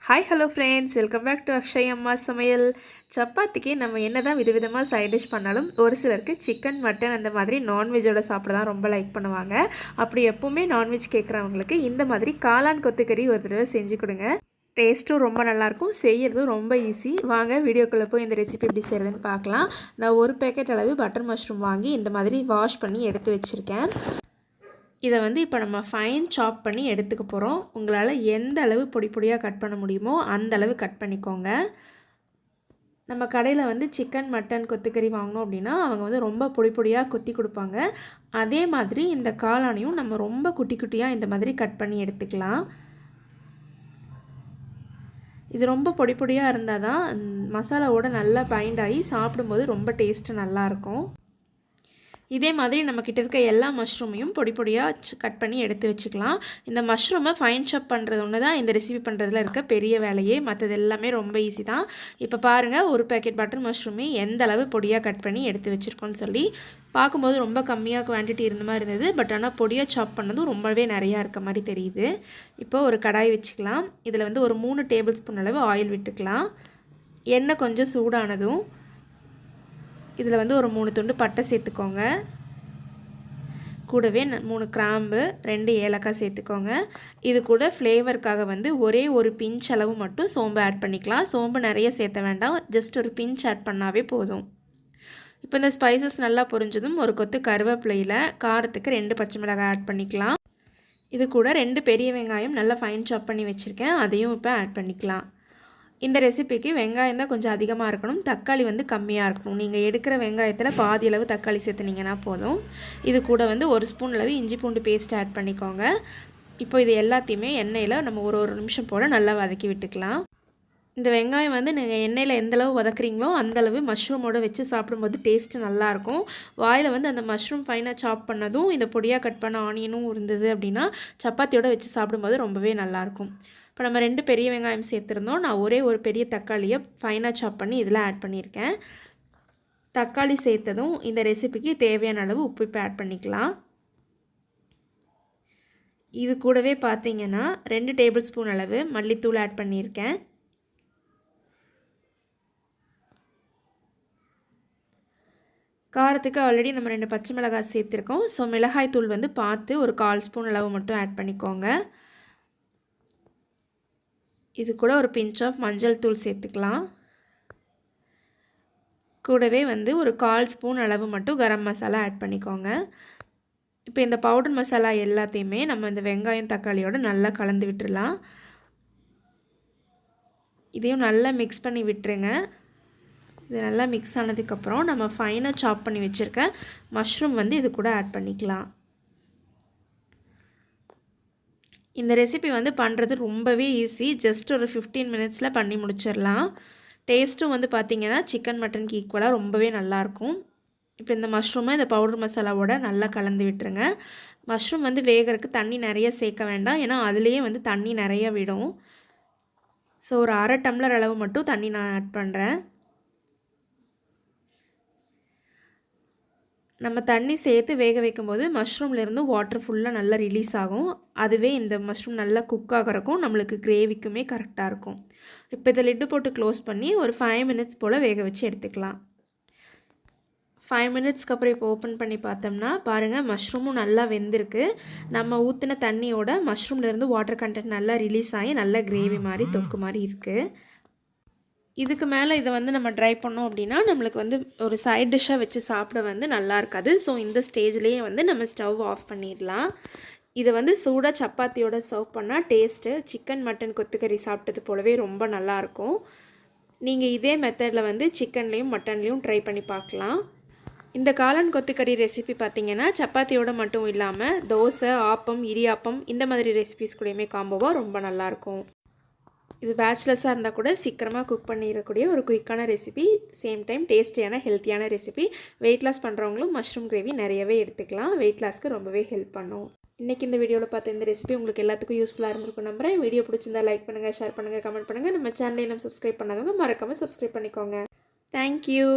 Hi hello friends, welcome back to Akshay Amma Samayal. சப்பாத்திக்கு நம்ம என்ன தான் விதவிதமாக சைட் டிஷ் பண்ணாலும் ஒரு சிலருக்கு சிக்கன், மட்டன் அந்த மாதிரி நான்வெஜ்ஜோட சாப்பிட தான் ரொம்ப லைக் பண்ணுவாங்க. அப்படி எப்போவுமே நான்வெஜ் கேட்குறவங்களுக்கு இந்த மாதிரி காளான் கொத்துக்கறி ஒரு தடவை செஞ்சு கொடுங்க. டேஸ்ட்டும் ரொம்ப நல்லாயிருக்கும், செய்கிறதும் ரொம்ப ஈஸி. வாங்க வீடியோக்குள்ளே போய் இந்த ரெசிபி எப்படி செய்கிறதுன்னு பார்க்கலாம். நான் ஒரு பேக்கெட் அளவு பட்டர் மஷ்ரூம் வாங்கி இந்த மாதிரி வாஷ் பண்ணி எடுத்து வச்சுருக்கேன். இதை வந்து இப்போ நம்ம ஃபைன் சாப் பண்ணி எடுத்துக்க போகிறோம். உங்களால் எந்த அளவு பொடி பொடியாக கட் பண்ண முடியுமோ அந்த அளவு கட் பண்ணிக்கோங்க. நம்ம கடையில் வந்து சிக்கன், மட்டன் கொத்துக்கறி வாங்கினோம் அப்படின்னா அவங்க வந்து ரொம்ப பொடி பொடியாக கொத்தி கொடுப்பாங்க. அதே மாதிரி இந்த காளானையும் நம்ம ரொம்ப குட்டி குட்டியாக இந்த மாதிரி கட் பண்ணி எடுத்துக்கலாம். இது ரொம்ப பொடி பொடியாக இருந்தால் தான் மசாலாவோட நல்லா பைண்ட் ஆகி சாப்பிடும்போது ரொம்ப டேஸ்ட்டு நல்லாயிருக்கும். இதே மாதிரி நம்மக்கிட்ட இருக்க எல்லா மஷ்ரூமையும் பொடி பொடியாக கட் பண்ணி எடுத்து வச்சுக்கலாம். இந்த மஷ்ரூமை ஃபைன் சாப் பண்ணுறது ஒன்று தான் இந்த ரெசிபி பண்ணுறதுல இருக்க பெரிய வேலையே. மற்றது எல்லாமே ரொம்ப ஈஸி தான். இப்போ பாருங்கள், ஒரு பேக்கெட் பட்டர் மஷ்ரூமே எந்த அளவு பொடியாக கட் பண்ணி எடுத்து வச்சுருக்கோன்னு சொல்லி பார்க்கும்போது ரொம்ப கம்மியாக குவான்டிட்டி இருந்த மாதிரி இருந்தது. பட் ஆனால் பொடியாக சாப் பண்ணதும் ரொம்பவே நிறையா இருக்க மாதிரி தெரியுது. இப்போ ஒரு கடாய் வச்சுக்கலாம். இதில் வந்து ஒரு 3 டேபிள் ஸ்பூன் அளவு ஆயில் விட்டுக்கலாம். எண்ணெய் கொஞ்சம் சூடானதும் இதில் வந்து ஒரு 3 துண்டு பட்டை சேர்த்துக்கோங்க. கூடவே 3 கிராம்பு, 2 ஏலக்காய் சேர்த்துக்கோங்க. இது கூட ஃப்ளேவருக்காக வந்து ஒரே ஒரு பிஞ்ச் அளவு மட்டும் சோம்பு ஆட் பண்ணிக்கலாம். சோம்பு நிறைய சேர்த்த வேண்டாம், ஜஸ்ட் ஒரு பிஞ்ச் ஆட் பண்ணாவே போதும். இப்போ இந்த ஸ்பைசஸ் நல்லா பொரிஞ்சதும் ஒரு கொத்து கருவேப்பிலையில் காரத்துக்கு 2 பச்சை மிளகாய் ஆட் பண்ணிக்கலாம். இது கூட 2 பெரிய வெங்காயம் நல்லா ஃபைன் சாப் பண்ணி வச்சுருக்கேன், அதையும் இப்போ ஆட் பண்ணிக்கலாம். இந்த ரெசிபிக்கு வெங்காயம் தான் கொஞ்சம் அதிகமாக இருக்கணும், தக்காளி வந்து கம்மியாக இருக்கணும். நீங்கள் எடுக்கிற வெங்காயத்தில் பாதி அளவு தக்காளி சேர்த்துனீங்கன்னா போதும். இது கூட வந்து 1 ஸ்பூன் அளவு இஞ்சி பூண்டு பேஸ்ட் ஆட் பண்ணிக்கோங்க. இப்போ இது எல்லாத்தையுமே எண்ணெயில் நம்ம ஒரு நிமிஷம் போல் நல்லா வதக்கி விட்டுக்கலாம். இந்த வெங்காயம் வந்து நீங்கள் எண்ணெயில் எந்தளவு வதக்குறீங்களோ அந்தளவு மஷ்ரூமோடு வச்சு சாப்பிடும்போது டேஸ்ட்டு நல்லாயிருக்கும். வாயில் வந்து அந்த மஷ்ரூம் ஃபைனாக சாப் பண்ணதும் இந்த பொடியாக கட் பண்ண ஆனியனும் இருந்தது அப்படின்னா சப்பாத்தியோடு வச்சு சாப்பிடும்போது ரொம்பவே நல்லாயிருக்கும். இப்போ நம்ம 2 பெரிய வெங்காயம் சேர்த்துருந்தோம். நான் ஒரே ஒரு பெரிய தக்காளியை ஃபைனாக சாப் பண்ணி இதில் ஆட் பண்ணியிருக்கேன். தக்காளி சேர்த்ததும் இந்த ரெசிபிக்கு தேவையான அளவு உப்பு இப்போ ஆட் பண்ணிக்கலாம். இது கூடவே பார்த்தீங்கன்னா 2 டேபிள் ஸ்பூன் அளவு மல்லித்தூள் ஆட் பண்ணியிருக்கேன். காரத்துக்கு ஆல்ரெடி நம்ம 2 பச்சை மிளகாய் சேர்த்துருக்கோம். ஸோ மிளகாய் தூள் வந்து பார்த்து ஒரு 1/4 ஸ்பூன் அளவு மட்டும் ஆட் பண்ணிக்கோங்க. இது கூட ஒரு பிஞ்ச் ஆஃப் மஞ்சள் தூள் சேர்த்துக்கலாம். கூடவே வந்து ஒரு 1/4 ஸ்பூன் அளவு மட்டும் கரம் மசாலா ஆட் பண்ணிக்கோங்க. இப்போ இந்த பவுடர் மசாலா எல்லாத்தையுமே நம்ம இந்த வெங்காயம் தக்காளியோடு நல்லா கலந்து விட்டுடலாம். இதையும் நல்லா மிக்ஸ் பண்ணி விட்டுருங்க. இது நல்லா மிக்ஸ் ஆனதுக்கப்புறம் நம்ம ஃபைனாக சாப் பண்ணி வச்சுருக்க மஷ்ரூம் வந்து இது கூட ஆட் பண்ணிக்கலாம். இந்த ரெசிபி வந்து பண்ணுறது ரொம்பவே ஈஸி, ஜஸ்ட் ஒரு 15 மினிட்ஸில் பண்ணி முடிச்சிடலாம். டேஸ்ட்டும் வந்து பார்த்திங்கன்னா சிக்கன் மட்டனுக்கு ஈக்குவலாக ரொம்பவே நல்லாயிருக்கும். இப்போ இந்த மஷ்ரூமை இந்த பவுடர் மசாலாவோட நல்லா கலந்து விட்டுருங்க. மஷ்ரூம் வந்து வேகிறதுக்கு தண்ணி நிறைய சேர்க்க வேண்டாம், ஏன்னா அதுலேயே வந்து தண்ணி நிறைய விடும். ஸோ ஒரு 1/2 டம்ளர் அளவு மட்டும் தண்ணி நான் ஆட் பண்ணுறேன். நம்ம தண்ணி சேர்த்து வேக வைக்கும்போது மஷ்ரூம்லேருந்து வாட்டர் ஃபுல்லாக நல்லா ரிலீஸ் ஆகும். அதுவே இந்த மஷ்ரூம் நல்லா குக் ஆகிறக்கும் நம்மளுக்கு கிரேவிக்குமே கரெக்டாக இருக்கும். இப்போ இதை லிட்டு போட்டு க்ளோஸ் பண்ணி ஒரு 5 மினிட்ஸ் போல் வேக வச்சு எடுத்துக்கலாம். 5 மினிட்ஸ்க்கு அப்புறம் இப்போ ஓப்பன் பண்ணி பார்த்தோம்னா பாருங்கள், மஷ்ரூமும் நல்லா வெந்திருக்கு. நம்ம ஊற்றின தண்ணியோட மஷ்ரூம்லேருந்து வாட்டர் கண்டென்ட் நல்லா ரிலீஸ் ஆகி நல்லா கிரேவி மாதிரி தொக்கு மாதிரி இருக்குது. இதுக்கு மேலே இதை வந்து நம்ம ட்ரை பண்ணோம் அப்படின்னா நம்மளுக்கு வந்து ஒரு சைட் டிஷ்ஷாக வச்சு சாப்பிட வந்து நல்லா இருக்காது. ஸோ இந்த ஸ்டேஜ்லேயே வந்து நம்ம ஸ்டவ் ஆஃப் பண்ணிடலாம். இதை வந்து சூடாக சப்பாத்தியோட சர்வ் பண்ணால் டேஸ்ட்டு சிக்கன், மட்டன் கொத்துக்கறி சாப்பிட்டது போலவே ரொம்ப நல்லாயிருக்கும். நீங்கள் இதே மெத்தடில் வந்து சிக்கன்லேயும் மட்டன்லேயும் ட்ரை பண்ணி பார்க்கலாம். இந்த காளான் கொத்துக்கறி ரெசிபி பார்த்திங்கன்னா சப்பாத்தியோடு மட்டும் இல்லாமல் தோசை, ஆப்பம், இடியாப்பம் இந்த மாதிரி ரெசிபிஸ் கூடயுமே காம்போவாக ரொம்ப நல்லாயிருக்கும். இது பேச்சுலர்ஸாக இருந்தால் கூட சீக்கிரமாக குக் பண்ணிடக்கூடிய ஒரு குயிக்கான ரெசிபி, சேம் டைம் டேஸ்டியான ஹெல்த்தியான ரெசிபி. வெயிட் லாஸ் பண்ணுறவங்களும் மஷ்ரூம் கிரேவி நிறையவே எடுத்துக்கலாம், வெயிட் லாஸ்க்கு ரொம்பவே ஹெல்ப் பண்ணும். இன்றைக்கி இந்த வீடியோவில் பார்த்த இந்த ரெசிபி உங்களுக்கு எல்லாத்துக்கும் யூஸ்ஃபுல்லாக இருந்திருக்கும் நம்புறேன். வீடியோ பிடிச்சிருந்தா லைக் பண்ணுங்கள், ஷேர் பண்ணுங்கள், கமெண்ட் பண்ணுங்கள். நம்ம சேனலை இன்னும் சப்ஸ்கிரைப் பண்ணாதவங்க மறக்காமல் சப்ஸ்கிரைப் பண்ணிக்கோங்க. தேங்க்யூ.